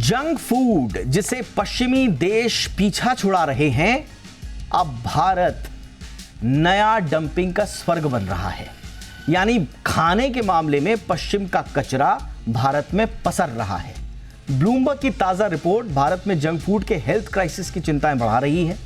Junk food जिसे पश्चिमी देश पीछा छुड़ा रहे हैं, अब भारत नया डंपिंग का स्वर्ग बन रहा है। यानी खाने के मामले में पश्चिम का कचरा भारत में पसर रहा है। ब्लूमबर्ग की ताजा रिपोर्ट भारत में जंक फूड के हेल्थ क्राइसिस की चिंताएं बढ़ा रही है।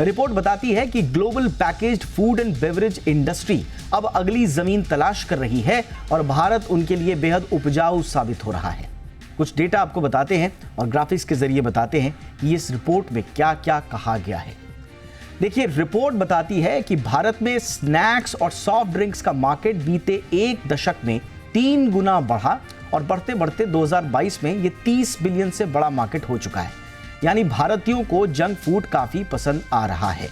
रिपोर्ट बताती है कि global packaged food and beverage industry अब अगली जमीन तलाश कर रही है और भारत उनके लिए बेहद उपजाऊ साबित हो रहा है। कुछ डेटा आपको बताते हैं और ग्राफिक्स के जरिए बताते हैं कि इस रिपोर्ट में क्या क्या कहा गया है। देखिए, रिपोर्ट बताती है कि भारत में स्नैक्स और सॉफ्ट ड्रिंक्स का मार्केट बीते एक दशक में 3 गुना बढ़ा और बढ़ते बढ़ते 2022 में ये 30 बिलियन से बड़ा मार्केट हो चुका है। यानी भारतीयों को जंक फूड काफी पसंद आ रहा है।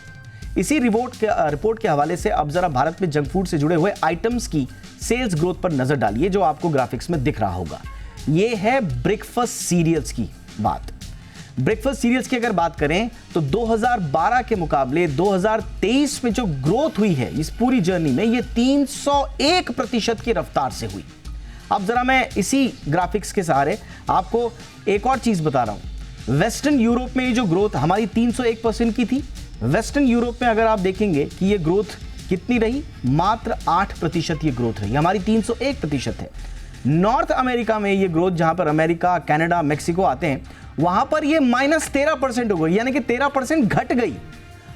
इसी रिपोर्ट के हवाले से अब जरा भारत में जंक फूड से जुड़े हुए आइटम्स की सेल्स ग्रोथ पर नजर डालिए, जो आपको ग्राफिक्स में दिख रहा होगा। ये है ब्रेकफास्ट सीरियल्स की बात। ब्रेकफास्ट सीरियल्स की अगर बात करें तो 2012 के मुकाबले 2023 में जो ग्रोथ हुई है इस पूरी जर्नी में, ये 301% की रफ्तार से हुई। अब जरा मैं इसी ग्राफिक्स के सहारे आपको एक और चीज बता रहा हूं। वेस्टर्न यूरोप में ये जो ग्रोथ हमारी 301% की थी, वेस्टर्न यूरोप में अगर आप देखेंगे कि ये ग्रोथ कितनी रही, मात्र 8% ये ग्रोथ रही। हमारी 301% है। नॉर्थ अमेरिका में ये ग्रोथ, जहां पर अमेरिका, कनाडा, मेक्सिको आते हैं, वहां पर ये -13% हो गई, यानी कि 13% घट गई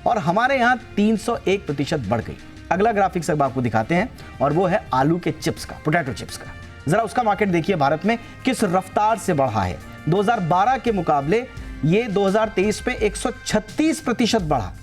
और हमारे यहां 301% बढ़ गई। अगला ग्राफिक्स अब आपको दिखाते हैं और वो है आलू के चिप्स का, पोटैटो चिप्स का। जरा उसका मार्केट देखिए भारत में किस रफ्तार से बढ़ा है। 2012 के मुकाबले ये 2023 में 136% बढ़ा।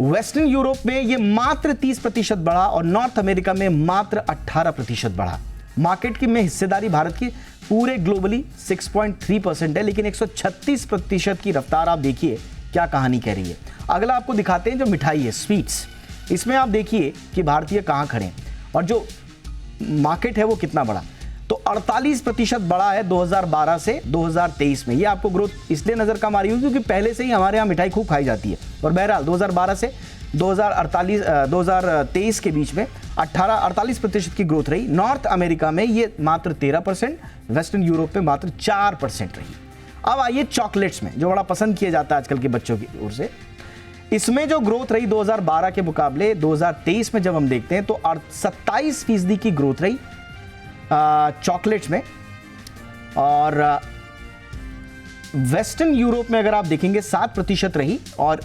वेस्टर्न यूरोप में ये मात्र 30% बढ़ा और नॉर्थ अमेरिका में मात्र 18% बढ़ा। मार्केट की में हिस्सेदारी भारत की पूरे ग्लोबली 6.3% है, लेकिन 136% की रफ्तार आप देखिए क्या कहानी कह रही है। अगला आपको दिखाते हैं जो मिठाई है, स्वीट्स। इसमें आप देखिए कि भारतीय कहां खड़े हैं और जो मार्केट है वो कितना बड़ा। तो 48% बढ़ा है 2012 से 2023 में। ये आपको ग्रोथ इसलिए नजर कम आ रही है क्योंकि पहले से ही हमारे यहाँ मिठाई खूब खाई जाती है। और बहरहाल 2012 से 2023 के बीच में 48% की ग्रोथ रही। नॉर्थ अमेरिका में ये मात्र 13%, वेस्टर्न यूरोप में मात्र 4% रही। अब आइए चॉकलेट्स में, जो बड़ा पसंद किया जाता है आजकल के बच्चों की ओर से। इसमें जो ग्रोथ रही 2012 के मुकाबले 2023 में जब हम देखते हैं तो 27% की ग्रोथ रही चॉकलेट्स में। और वेस्टर्न यूरोप में अगर आप देखेंगे 7% रही और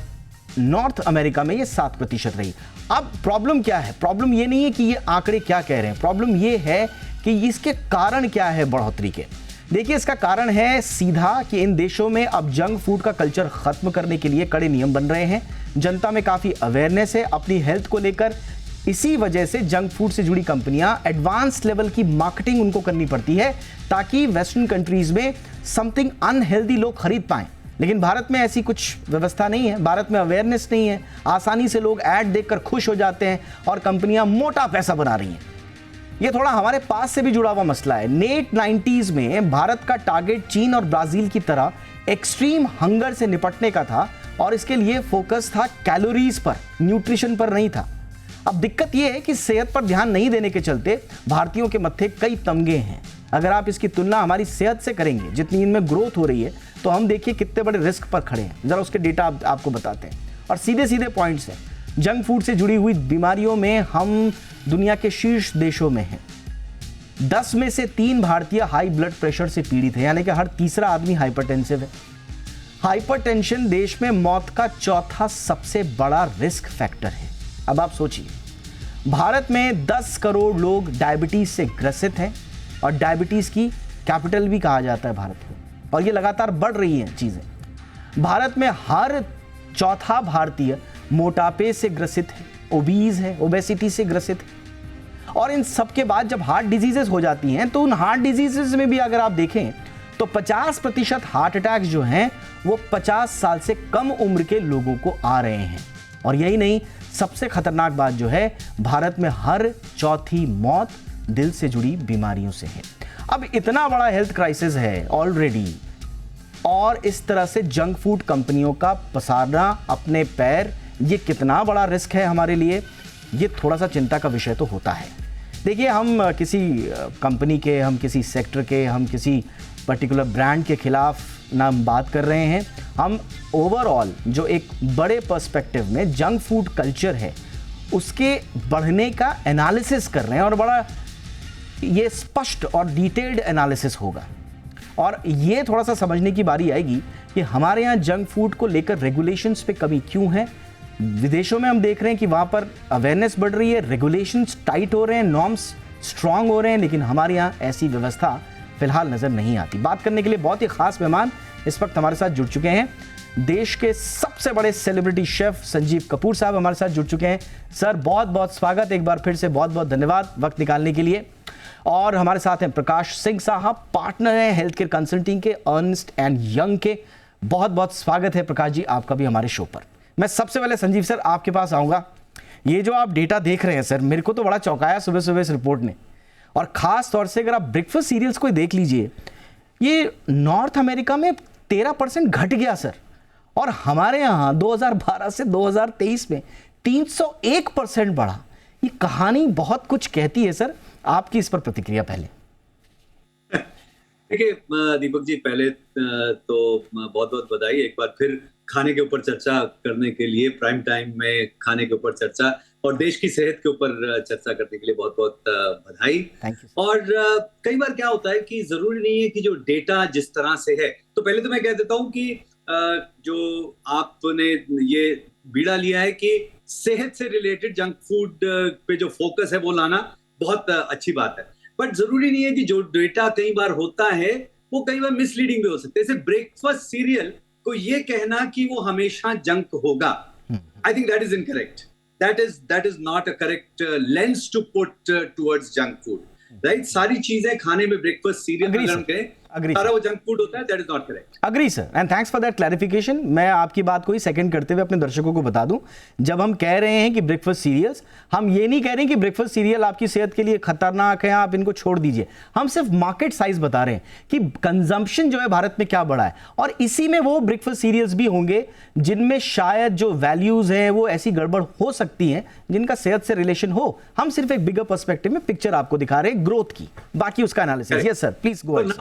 नॉर्थ अमेरिका में ये 7% रही। अब प्रॉब्लम क्या है? प्रॉब्लम ये नहीं है कि ये आंकड़े क्या कह रहे हैं, प्रॉब्लम ये है कि इसके कारण क्या है बढ़ोतरी के। देखिए, इसका कारण है सीधा कि इन देशों में अब जंक फूड का कल्चर खत्म करने के लिए कड़े नियम बन रहे हैं। जनता में काफी अवेयरनेस है अपनी हेल्थ को लेकर। इसी वजह से जंक फूड से जुड़ी कंपनियां एडवांस लेवल की मार्केटिंग उनको करनी पड़ती है ताकि वेस्टर्न कंट्रीज में समथिंग अनहेल्दी लोग खरीद पाएं। लेकिन भारत में ऐसी कुछ व्यवस्था नहीं है, भारत में अवेयरनेस नहीं है। आसानी से लोग ऐड देखकर खुश हो जाते हैं और कंपनियां मोटा पैसा बना रही हैं। ये थोड़ा हमारे पास से भी जुड़ा हुआ मसला है। लेट 90s में भारत का टारगेट चीन और ब्राजील की तरह एक्सट्रीम हंगर से निपटने का था और इसके लिए फोकस था कैलोरीज पर, न्यूट्रिशन पर नहीं था। अब दिक्कत यह है कि सेहत पर ध्यान नहीं देने के चलते भारतीयों के मत्थे कई तमगे हैं। अगर आप इसकी तुलना हमारी सेहत से करेंगे, जितनी इनमें ग्रोथ हो रही है, तो हम देखिए कितने बड़े रिस्क पर खड़े हैं। जरा उसके डेटा आपको बताते हैं और सीधे सीधे पॉइंट्स हैं। जंक फूड से जुड़ी हुई बीमारियों में हम दुनिया के शीर्ष देशों में हैं। 10 में से 3 भारतीय हाई ब्लड प्रेशर से पीड़ित है, यानी कि हर तीसरा आदमी हाइपरटेंसिव है। हाइपरटेंशन देश में मौत का चौथा सबसे बड़ा रिस्क फैक्टर है। अब आप सोचिए, भारत में 10 करोड़ लोग डायबिटीज से ग्रसित हैं और डायबिटीज की कैपिटल भी कहा जाता है भारत को, और ये लगातार बढ़ रही हैं चीजें। भारत में हर चौथा भारतीय मोटापे से ग्रसित है, ओबीज है, ओबेसिटी से ग्रसित है। और इन सब के बाद जब हार्ट डिजीजेस हो जाती हैं तो उन हार्ट डिजीजेस में भी अगर आप देखें तो 50% हार्ट अटैक्स जो हैं वो 50 साल से कम उम्र के लोगों को आ रहे हैं। और यही नहीं, सबसे खतरनाक बात जो है, भारत में हर चौथी मौत दिल से जुड़ी बीमारियों से है। अब इतना बड़ा हेल्थ क्राइसिस है ऑलरेडी, और इस तरह से जंक फूड कंपनियों का पसारना अपने पैर, ये कितना बड़ा रिस्क है हमारे लिए, ये थोड़ा सा चिंता का विषय तो होता है। देखिए, हम किसी कंपनी के, हम किसी सेक्टर के, हम किसी पर्टिकुलर ब्रांड के खिलाफ ना हम बात कर रहे हैं, हम ओवरऑल जो एक बड़े पर्सपेक्टिव में जंक फूड कल्चर है उसके बढ़ने का एनालिसिस कर रहे हैं, और बड़ा ये स्पष्ट और डिटेल्ड एनालिसिस होगा। और ये थोड़ा सा समझने की बारी आएगी कि हमारे यहाँ जंक फूड को लेकर रेगुलेशंस पे कमी क्यों है। विदेशों में हम देख रहे हैं कि वहाँ पर अवेयरनेस बढ़ रही है, रेगुलेशंस टाइट हो रहे हैं, नॉर्म्स स्ट्रांग हो रहे हैं, लेकिन हमारे यहाँ ऐसी व्यवस्था फिलहाल नज़र नहीं आती। बात करने के लिए बहुत ही खास मेहमान इस वक्त हमारे साथ जुड़ चुके हैं। देश के सबसे बड़े सेलिब्रिटी शेफ संजीव कपूर साहब हमारे साथ जुड़ चुके हैं। सर बहुत बहुत स्वागत, एक बार फिर से बहुत बहुत धन्यवाद वक्त निकालने के लिए। और हमारे साथ हैं प्रकाश सिंह साहब, पार्टनर हैं हेल्थ केयर कंसल्टिंग के, अर्नस्ट एंड यंग के। बहुत बहुत स्वागत है प्रकाश जी आपका भी हमारे शो पर। मैं सबसे पहले संजीव सर आपके पास आऊँगा। ये जो आप डेटा देख रहे हैं सर, मेरे को तो बड़ा चौंकाया सुबह सुबह इस रिपोर्ट ने, और ख़ास तौर से अगर आप ब्रेकफास्ट सीरियल्स को देख लीजिए, ये नॉर्थ अमेरिका में 13% घट गया सर, और हमारे यहाँ 2012 से 2023 में 301% बढ़ा। ये कहानी बहुत कुछ कहती है सर, आपकी इस पर प्रतिक्रिया पहले। देखिए दीपक जी, पहले तो बहुत बहुत बधाई एक बार फिर खाने के ऊपर चर्चा करने के लिए, प्राइम टाइम में खाने के ऊपर चर्चा और देश की सेहत के ऊपर चर्चा करने के लिए बहुत बहुत बधाई। और कई बार क्या होता है कि जरूरी नहीं है कि जो डेटा जिस तरह से है, तो पहले तो मैं कह देता हूं कि जो आपने ये बीड़ा लिया है कि सेहत से रिलेटेड जंक फूड पे जो फोकस है वो लाना बहुत अच्छी बात है, बट जरूरी नहीं है कि जो डेटा कई बार होता है वो कई बार मिसलीडिंग भी हो सकते हैं। जैसे ब्रेकफास्ट सीरियल को ये कहना कि वो हमेशा जंक होगा, I think that is incorrect. that is not a correct lens to put towards junk food, right? सारी चीजें खाने में ब्रेकफास्ट सीरियल अगर हम कहें सारा वो जंक फूड होता है, that is not correct. Agree sir, and thanks for that clarification. मैं आपकी बात को ही सेकंड करते हुए अपने दर्शकों को बता दूं, जब हम कह रहे हैं कि ब्रेकफास्ट सीरियल्स, हम ये नहीं कह रहे हैं कि ब्रेकफास्ट सीरियल आपकी सेहत के लिए खतरनाक है, आप इनको छोड़ दीजिए। हम सिर्फ मार्केट साइज बता रहे हैं कि कंजम्पशन जो है भारत में क्या बढ़ा है, और इसी में वो ब्रेकफास्ट सीरियल्स भी होंगे जिनमें शायद जो वैल्यूज हैं वो ऐसी गड़बड़ हो सकती हैं जिनका सेहत से रिलेशन हो। हम सिर्फ एक बिगर पर्सपेक्टिव में पिक्चर आपको दिखा रहे हैं ग्रोथ की, बाकी उसका analysis. Yes sir, please go ahead.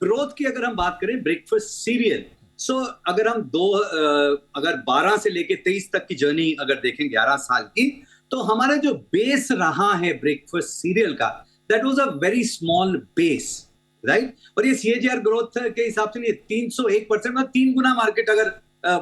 Growth की अगर हम बात करें ब्रेकफास्ट सीरियल, सो अगर हम अगर 12 से लेके 23 तक की जर्नी अगर देखें 11 साल की, तो हमारा जो बेस रहा है ब्रेकफास्ट सीरियल का, that was a very small base, right? और ये सीएजीआर ग्रोथ के हिसाब से नहीं, 301%, मतलब 3 गुना मार्केट अगर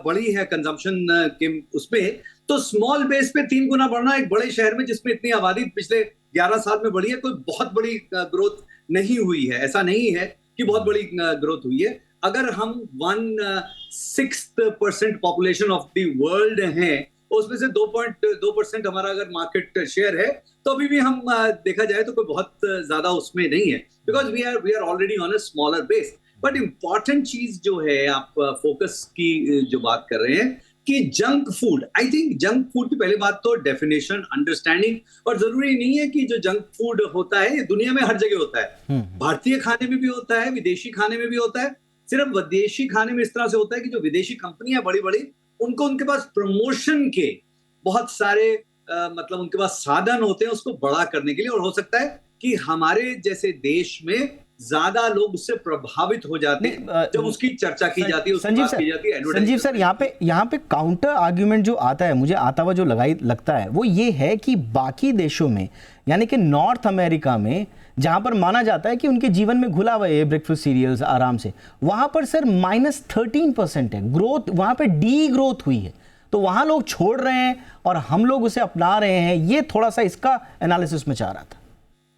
बढ़ी है कंजम्पशन के उसपे, तो स्मॉल बेस पे 3 गुना बढ़ना एक बड़े शहर में जिसमें इतनी आबादी पिछले 11 साल में बढ़ी है, कोई बहुत बड़ी ग्रोथ नहीं हुई है। ऐसा नहीं है कि बहुत बड़ी ग्रोथ हुई है। अगर हम 1/6% पॉपुलेशन ऑफ द वर्ल्ड हैं, उसमें से 2.2% हमारा अगर मार्केट शेयर है, तो अभी भी हम देखा जाए तो कोई बहुत ज्यादा उसमें नहीं है, because we are already on a smaller base. But important चीज जो है, आप फोकस की जो बात कर रहे हैं कि junk food, I think junk food की पहली बात तो डेफिनेशन, अंडरस्टैंडिंग, और जरूरी नहीं है कि जो जंक फूड होता है ये दुनिया में हर जगह होता है। भारतीय खाने में भी होता है, विदेशी खाने में भी होता है। सिर्फ विदेशी खाने में इस तरह से होता है कि जो विदेशी कंपनियां बड़ी बड़ी, उनको उनके पास प्रमोशन के बहुत सारे मतलब उनके पास साधन होते हैं उसको बड़ा करने के लिए, और हो सकता है कि हमारे जैसे देश में ज्यादा लोग उससे प्रभावित हो जाते हैं जब उसकी चर्चा की जाती है, संजीव सर यहाँ पे काउंटर आर्ग्यूमेंट जो आता है, मुझे आता हुआ जो लगता है वो ये है कि बाकी देशों में, यानी कि नॉर्थ अमेरिका में, जहां पर माना जाता है कि उनके जीवन में घुला हुआ है ब्रेकफास्ट सीरियल्स आराम से, वहां पर सर -13% है ग्रोथ, वहां पे डी ग्रोथ हुई है। तो वहां लोग छोड़ रहे हैं और हम लोग उसे अपना रहे हैं। ये थोड़ा सा इसका एनालिसिस में चाह रहा था।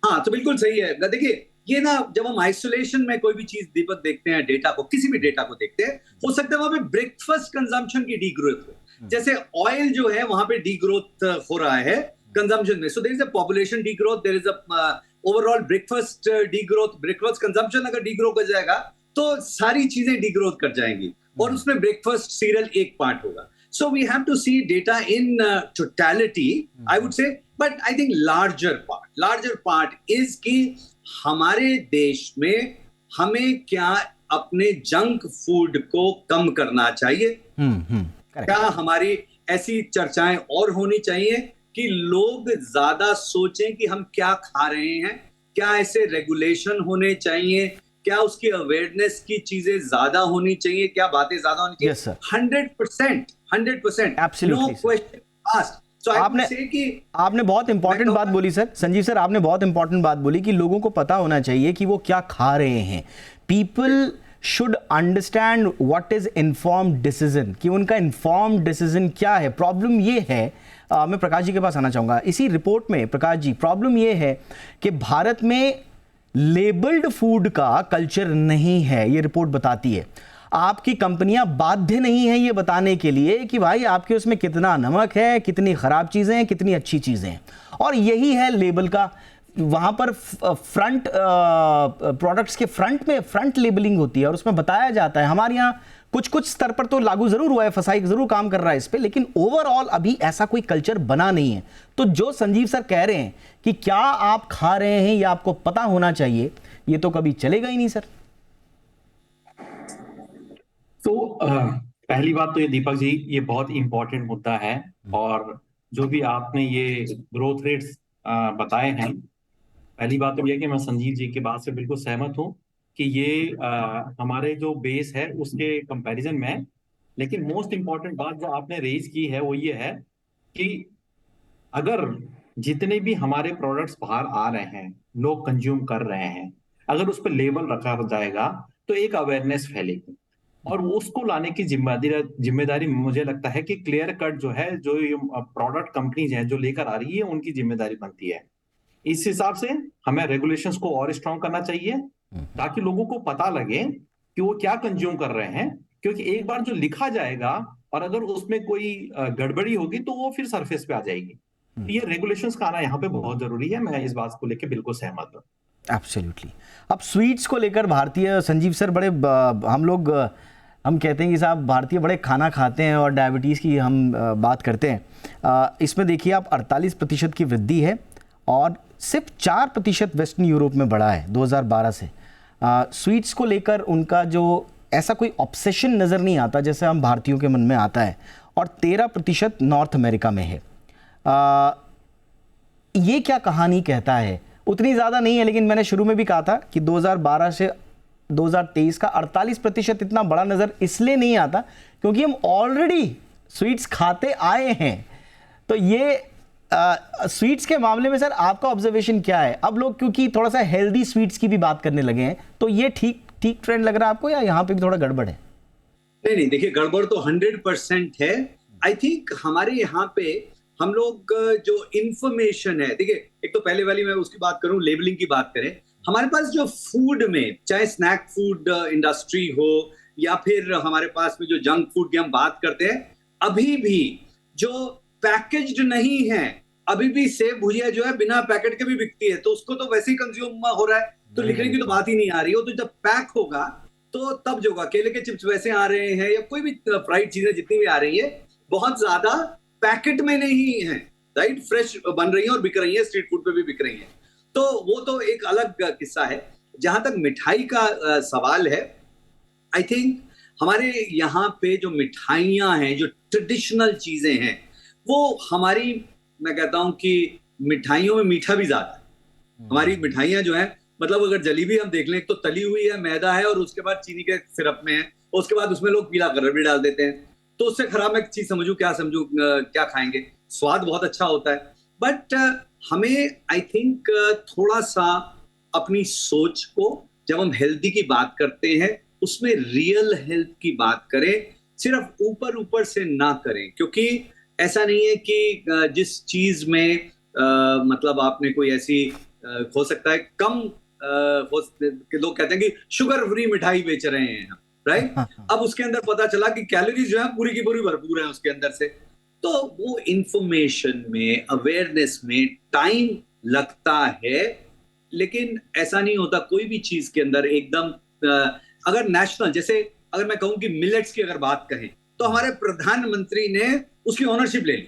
हाँ, तो बिल्कुल सही है। देखिए, ये ना, जब हम आइसोलेशन में कोई भी चीज दीपक देखते हैं, डेटा को, किसी भी डेटा को देखते हैं, हो सकता है वहां पे ब्रेकफास्ट कंजम्पशन की डी ग्रोथ हो। जैसे ऑयल जो है वहां पे डी ग्रोथ हो रहा है कंजम्पशन में, so there is a population degrowth, there is a overall breakfast degrowth. Breakfast consumption अगर डी ग्रो कर जाएगा तो सारी चीजें डी ग्रोथ कर जाएंगी, और उसमें ब्रेकफास्ट सीरियल एक पार्ट होगा। So we have to see data in totality, I would say, but I think larger part is कि हमारे देश में हमें क्या अपने जंक फूड को कम करना चाहिए। क्या हमारी ऐसी चर्चाएं और होनी चाहिए कि लोग ज्यादा सोचें कि हम क्या खा रहे हैं, क्या ऐसे रेगुलेशन होने चाहिए, क्या उसकी अवेयरनेस की चीजें ज्यादा होनी चाहिए, क्या बातें ज्यादा होनी चाहिए? Yes, sir. 100%, 100%, Absolutely, no sir. Question asked. So I would आपने से कि आपने बहुत इंपॉर्टेंट बात बोली सर, संजीव सर, आपने बहुत इंपॉर्टेंट बात बोली कि लोगों को पता होना चाहिए कि वो क्या खा रहे हैं। People should understand what is informed decision, कि उनका इन्फॉर्म्ड डिसीजन क्या है। प्रॉब्लम ये है, मैं प्रकाश जी के पास आना चाहूँगा इसी रिपोर्ट में। प्रकाश जी, प्रॉब्लम ये है कि भारत में लेबल्ड फूड का कल्चर नहीं है, ये रिपोर्ट बताती है। आपकी कंपनियां बाध्य नहीं है ये बताने के लिए कि भाई आपके उसमें कितना नमक है, कितनी खराब चीजें हैं, कितनी अच्छी चीजें हैं। और यही है लेबल का, वहां पर फ्रंट प्रोडक्ट्स के फ्रंट में फ्रंट लेबलिंग होती है और उसमें बताया जाता है। हमारे यहाँ कुछ कुछ स्तर पर तो लागू जरूर हुआ है, फसाई जरूर काम कर रहा है इस पे, लेकिन ओवरऑल अभी ऐसा कोई कल्चर बना नहीं है। तो जो संजीव सर कह रहे हैं कि क्या आप खा रहे हैं या आपको पता होना चाहिए, ये तो कभी चलेगा ही नहीं सर। तो पहली बात तो ये दीपक जी, ये बहुत इंपॉर्टेंट मुद्दा है। और जो भी आपने ये ग्रोथ रेट्स बताए हैं, पहली बात तो ये है कि मैं संजीव जी की बात से बिल्कुल सहमत हूँ कि ये हमारे जो बेस है उसके कंपैरिजन में है। लेकिन मोस्ट इंपॉर्टेंट बात जो आपने रेज की है वो ये है कि अगर जितने भी हमारे प्रोडक्ट्स बाहर आ रहे हैं, लोग कंज्यूम कर रहे हैं, अगर उस पर लेबल रखा जाएगा तो एक अवेयरनेस फैलेगी। और उसको लाने की जिम्मेदारी मुझे लगता है कि क्लियर कट जो है, जो प्रोडक्ट कंपनीज हैं जो लेकर आ रही है, उनकी जिम्मेदारी बनती है। इस हिसाब से हमें रेगुलेशंस को और स्ट्रांग करना चाहिए ताकि लोगों को पता लगे कि वो क्या कंज्यूम कर रहे हैं। क्योंकि एक बार जो लिखा जाएगा और अगर उसमें कोई गड़बड़ी होगी तो वो फिर सरफेस पे आ जाएगी। तो ये रेगुलेशंस का आना यहाँ पे बहुत जरूरी है। मैं इस बात को लेकर बिल्कुल सहमत हूँ। एब्सोल्युटली। अब स्वीट्स को लेकर भारतीय, संजीव सर, बड़े हम कहते हैं कि साहब भारतीय बड़े खाना खाते हैं और डायबिटीज़ की हम बात करते हैं। इसमें देखिए आप 48% की वृद्धि है और सिर्फ 4% वेस्टर्न यूरोप में बढ़ा है 2012 से। स्वीट्स को लेकर उनका जो ऐसा कोई ऑब्सेशन नज़र नहीं आता जैसे हम भारतीयों के मन में आता है, और 13% नॉर्थ अमेरिका में है। ये क्या कहानी कहता है? उतनी ज़्यादा नहीं है, लेकिन मैंने शुरू में भी कहा था कि 2012 से 2023 का 48% इतना बड़ा नज़र इसलिए नहीं आता क्योंकि हम ऑलरेडी स्वीट्स खाते आए हैं। तो ये स्वीट्स के मामले में सर आपका ऑब्जर्वेशन क्या है? अब लोग क्योंकि थोड़ा सा हेल्दी स्वीट्स की भी बात करने लगे हैं, तो ये ठीक ट्रेंड लग रहा है आपको या यहाँ पे भी थोड़ा गड़बड़ है? नहीं, देखिए गड़बड़ तो 100% है। आई थिंक हमारे यहाँ पे हम लोग जो इंफॉर्मेशन है, देखिए एक तो पहले वाली मैं उसकी बात करूं, लेबलिंग की बात करें, हमारे पास जो फूड में, चाहे स्नैक फूड इंडस्ट्री हो या फिर हमारे पास में जो जंक फूड की हम बात करते हैं, अभी भी जो पैकेज्ड नहीं है, अभी भी सेव भुजिया जो है बिना पैकेट के भी बिकती है, तो उसको तो वैसे ही कंज्यूम हो रहा है, तो लिखने की तो बात ही नहीं आ रही हो। तो जब पैक होगा तो तब जो होगा, केले के चिप्स वैसे आ रहे हैं या कोई भी फ्राइड चीजें जितनी भी आ रही है, बहुत ज्यादा पैकेट में नहीं है, राइट, फ्रेश बन रही है और बिक रही है, स्ट्रीट फूड पे भी बिक रही है। तो वो तो एक अलग किस्सा है। जहां तक मिठाई का सवाल है, आई थिंक हमारे यहाँ पे जो मिठाइयां हैं, जो ट्रेडिशनल चीजें हैं, वो हमारी, मैं कहता हूं कि मिठाइयों में मीठा भी ज्यादा है। हमारी मिठाइयां जो है, मतलब अगर जलेबी हम देख लें तो तली हुई है, मैदा है और उसके बाद चीनी के सिरप में है, उसके बाद उसमें लोग पीला कलर भी डाल देते हैं। तो उससे खराब मैं चीज समझू क्या खाएंगे? स्वाद बहुत अच्छा होता है, बट हमें आई थिंक थोड़ा सा अपनी सोच को, जब हम हेल्दी की बात करते हैं, उसमें रियल हेल्थ की बात करें, सिर्फ ऊपर ऊपर से ना करें। क्योंकि ऐसा नहीं है कि जिस चीज में मतलब आपने कोई ऐसी हो सकता है कम लोग कहते हैं कि शुगर फ्री मिठाई बेच रहे हैं, राइट? अब उसके अंदर पता चला कि कैलोरीज जो है पूरी की पूरी भरपूर है उसके अंदर से। तो वो इंफॉर्मेशन में, अवेयरनेस में टाइम लगता है, लेकिन ऐसा नहीं होता कोई भी चीज के अंदर एकदम। अगर नेशनल, जैसे अगर मैं कहूं कि मिलेट्स की अगर बात कहें, तो हमारे प्रधानमंत्री ने उसकी ओनरशिप ले ली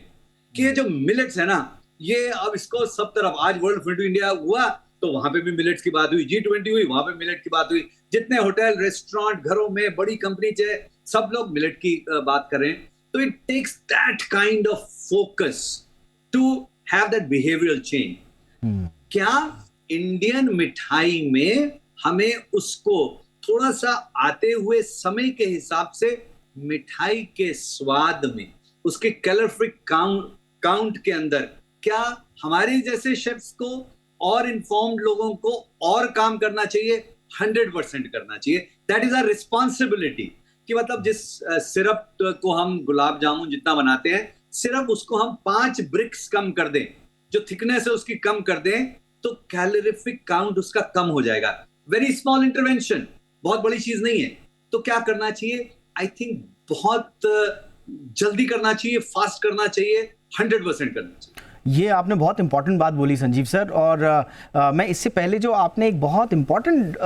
कि ये जो मिलेट्स है ना, ये अब इसको सब तरफ, आज वर्ल्ड फूड इंडिया हुआ तो वहां पे भी मिलेट्स की बात हुई, G20 हुई, वहां पे मिलेट की बात हुई, जितने होटल, रेस्टोरेंट, घरों में बड़ी कंपनी चाहे, सब लोग मिलेट की बात कर रहे हैं। तो it takes that kind of focus to have that behavioural change. क्या इंडियन मिठाई में हमें उसको थोड़ा सा आते हुए समय के हिसाब से मिठाई के स्वाद में, उसके कैलोरी काउंट के अंदर, क्या हमारे जैसे शेफ्स को और इन्फॉर्म्ड लोगों को और काम करना चाहिए? 100% करना चाहिए। That is our responsibility. कि मतलब जिस सिरप को हम गुलाब जामुन जितना बनाते हैं, सिर्फ उसको हम 5 ब्रिक्स कम कर दें, जो थिकनेस है उसकी कम कर दें, तो कैलोरीफिक काउंट उसका कम हो जाएगा। वेरी स्मॉल इंटरवेंशन, बहुत बड़ी चीज नहीं है। तो क्या करना चाहिए? आई थिंक बहुत जल्दी करना चाहिए, फास्ट करना चाहिए, 100% करना चाहिए। ये आपने बहुत इंपॉर्टेंट बात बोली संजीव सर। और मैं इससे पहले जो आपने एक बहुत इंपॉर्टेंट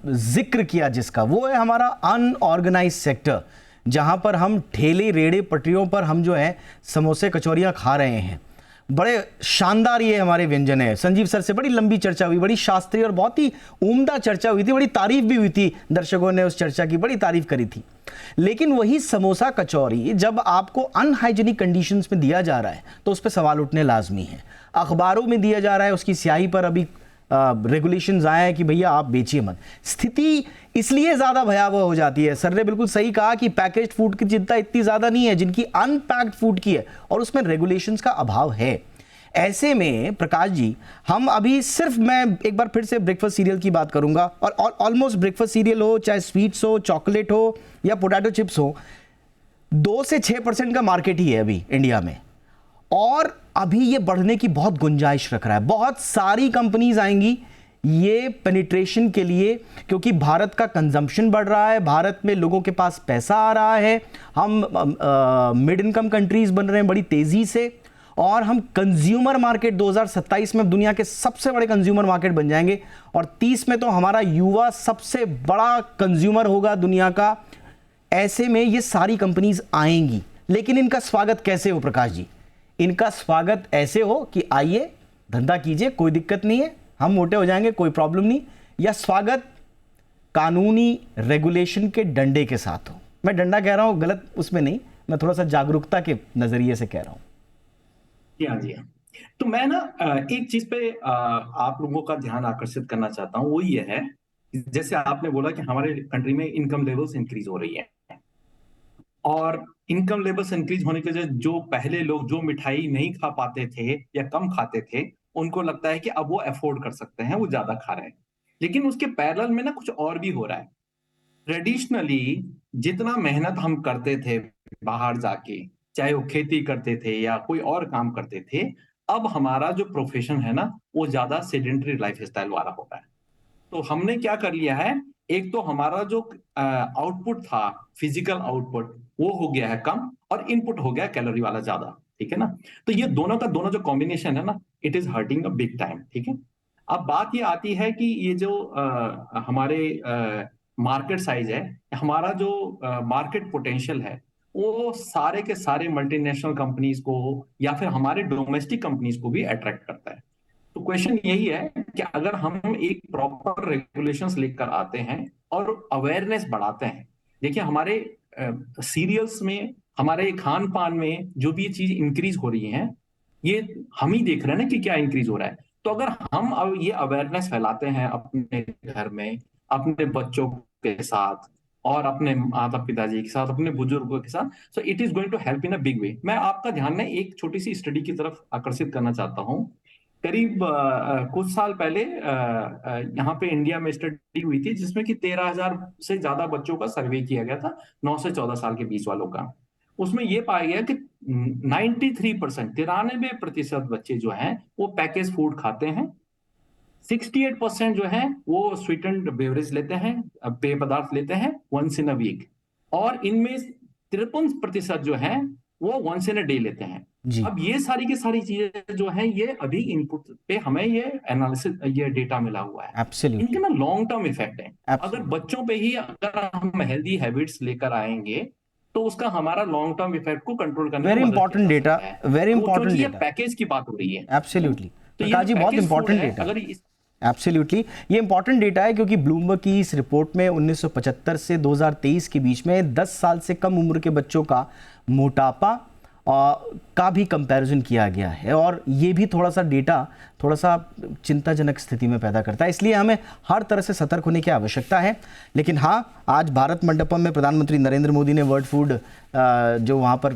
जिक्र किया जिसका, वो है हमारा अनऑर्गेनाइज सेक्टर, जहाँ पर हम ठेले रेड़े पटरियों पर हम जो है समोसे कचौरियाँ खा रहे हैं। बड़े शानदार ये हमारे व्यंजन है। संजीव सर से बड़ी लंबी चर्चा हुई, बड़ी शास्त्रीय और बहुत ही उम्दा चर्चा हुई थी, बड़ी तारीफ भी हुई थी, दर्शकों ने उस चर्चा की बड़ी तारीफ करी थी। लेकिन वही समोसा कचौरी जब आपको अनहाइजीनिक कंडीशंस में दिया जा रहा है तो उस पर सवाल उठने लाजमी है। अखबारों में दिया जा रहा है, उसकी स्याही पर अभी रेगुलेशंस आए हैं कि भैया आप बेचिए मत। स्थिति इसलिए ज़्यादा भयावह हो जाती है। सर ने बिल्कुल सही कहा कि पैकेज्ड फूड की चिंता इतनी ज़्यादा नहीं है जिनकी अनपैक्ड फूड की है, और उसमें रेगुलेशंस का अभाव है। ऐसे में प्रकाश जी, हम अभी सिर्फ, मैं एक बार फिर से ब्रेकफास्ट सीरियल की बात करूंगा, और ऑलमोस्ट ब्रेकफास्ट सीरियल हो, चाहे स्वीट्स हो, चॉकलेट हो या पोटैटो चिप्स हो, 2 से 6% का मार्केट ही है अभी इंडिया में, और अभी ये बढ़ने की बहुत गुंजाइश रख रहा है। बहुत सारी कंपनीज आएंगी ये पेनिट्रेशन के लिए, क्योंकि भारत का कंजम्पशन बढ़ रहा है, भारत में लोगों के पास पैसा आ रहा है, हम मिड इनकम कंट्रीज बन रहे हैं बड़ी तेजी से, और हम कंज्यूमर मार्केट 2027 में दुनिया के सबसे बड़े कंज्यूमर मार्केट बन जाएंगे, और 30 में तो हमारा युवा सबसे बड़ा कंज्यूमर होगा दुनिया का। ऐसे में ये सारी कंपनीज आएंगी, लेकिन इनका स्वागत कैसे हो प्रकाश जी? इनका स्वागत ऐसे हो कि आइए धंधा कीजिए, कोई दिक्कत नहीं है, हम मोटे हो जाएंगे, कोई प्रॉब्लम नहीं, या स्वागत कानूनी रेगुलेशन के डंडे के साथ हो। मैं डंडा कह रहा हूं गलत उसमें नहीं, मैं थोड़ा सा जागरूकता के नजरिए से कह रहा हूं। जी हाँ। तो मैं ना एक चीज पे आप लोगों का ध्यान आकर्षित करना चाहता हूँ, वो ये है, जैसे आपने बोला कि हमारे कंट्री में इनकम लेवल्स इंक्रीज हो रही है, और इनकम लेवल्स इंक्रीज होने के वजह जो पहले लोग जो मिठाई नहीं खा पाते थे या कम खाते थे, उनको लगता है कि अब वो अफोर्ड कर सकते हैं, वो ज्यादा खा रहे हैं। लेकिन उसके पैरेलल में ना कुछ और भी हो रहा है। ट्रेडिशनली जितना मेहनत हम करते थे बाहर जाके, चाहे वो खेती करते थे या कोई और काम करते थे, अब हमारा जो प्रोफेशन है ना, वो ज्यादा सेडेंटरी लाइफस्टाइल वाला हो रहा है। तो हमने क्या कर लिया है, एक तो हमारा जो आउटपुट था, फिजिकल आउटपुट, वो हो गया है कम, और इनपुट हो गया कैलोरी वाला ज्यादा, ठीक है ना। तो ये दोनों का दोनों जो कॉम्बिनेशन है ना, it is hurting a big time, ठीक है। अब बात ये आती है कि ये जो हमारे मार्केट साइज है, हमारा जो मार्केट पोटेंशियल है, वो सारे के सारे मल्टीनेशनल कंपनीज को या फिर हमारे डोमेस्टिक कंपनीज को भी अट्रैक्ट करता है। तो क्वेश्चन यही है कि अगर हम एक प्रॉपर रेगुलेशंस लेकर आते हैं और अवेयरनेस बढ़ाते हैं, देखिए हमारे सीरियल्स में, हमारे खान पान में जो भी ये चीज इंक्रीज हो रही है, ये हम ही देख रहे हैं ना कि क्या इंक्रीज हो रहा है। तो अगर हम अब ये अवेयरनेस फैलाते हैं अपने घर में, अपने बच्चों के साथ, और अपने माता पिताजी के साथ, अपने बुजुर्गों के साथ, so it is going to help in a big way. मैं आपका ध्यान ना एक छोटी सी स्टडी की तरफ आकर्षित करना चाहता हूँ। करीब कुछ साल पहले यहाँ पे इंडिया में स्टडी हुई थी, जिसमें कि 13,000 से ज्यादा बच्चों का सर्वे किया गया था, 9 से 14 साल के बीच वालों का। उसमें ये पाया गया कि 93% बच्चे जो हैं वो पैकेज फूड खाते हैं, 68% जो है वो स्वीटेंड बेवरेज लेते हैं, पेय पदार्थ लेते हैं वंस इन अ वीक, और इनमें 53% जो है वो वंस इन अ डे लेते हैं। अब ये सारी की सारी चीजें जो है, ये अभी इनपुट पे हमें ये एनालिसिस, ये डेटा मिला हुआ है। इनके ना लॉन्ग टर्म इफेक्ट है। अगर बच्चों पे ही अगर हम हेल्दी हैबिट्स लेकर आएंगे, तो उसका हमारा लॉन्ग टर्म इफेक्ट को कंट्रोल करने में very important data, very important data. Package की बात हो रही है। एब्सोल्युटली प्रकाश जी, बहुत इंपॉर्टेंट डेटा। एब्सोल्युटली ये इंपॉर्टेंट डेटा है, क्योंकि ब्लूमबर्ग की इस रिपोर्ट में 1975 से 2023 के बीच में 10 साल से कम उम्र के बच्चों का मोटापा का भी कंपैरिजन किया गया है, और ये भी थोड़ा सा डेटा थोड़ा सा चिंताजनक स्थिति में पैदा करता है। इसलिए हमें हर तरह से सतर्क होने की आवश्यकता है। लेकिन हाँ, आज भारत मंडपम में प्रधानमंत्री नरेंद्र मोदी ने वर्ल्ड फूड जो वहाँ पर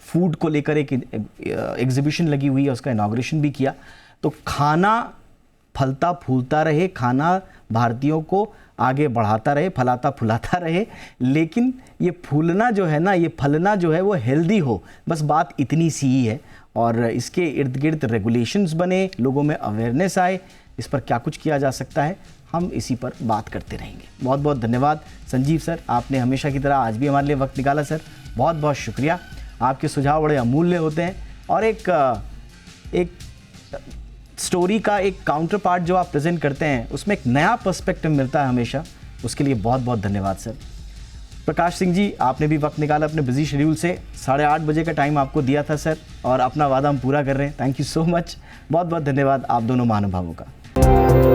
फूड को लेकर एक एग्जीबिशन लगी हुई है, उसका इनॉग्रेशन भी किया। तो खाना फलता फूलता रहे, खाना भारतीयों को आगे बढ़ाता रहे, फलाता फुलाता रहे, लेकिन ये फूलना जो है ना, ये फलना जो है वो हेल्दी हो, बस बात इतनी सी ही है। और इसके इर्द गिर्द रेगुलेशंस बने, लोगों में अवेयरनेस आए, इस पर क्या कुछ किया जा सकता है, हम इसी पर बात करते रहेंगे। बहुत बहुत धन्यवाद संजीव सर, आपने हमेशा की तरह आज भी हमारे लिए वक्त निकाला सर, बहुत बहुत शुक्रिया। आपके सुझाव बड़े अमूल्य होते हैं, और एक स्टोरी का एक काउंटर पार्ट जो आप प्रेजेंट करते हैं, उसमें एक नया पर्सपेक्टिव मिलता है हमेशा। उसके लिए बहुत बहुत धन्यवाद सर। प्रकाश सिंह जी, आपने भी वक्त निकाला अपने बिजी शेड्यूल से, 8:30 बजे का टाइम आपको दिया था सर, और अपना वादा हम पूरा कर रहे हैं। थैंक यू सो मच, बहुत बहुत धन्यवाद आप दोनों महानुभावों का।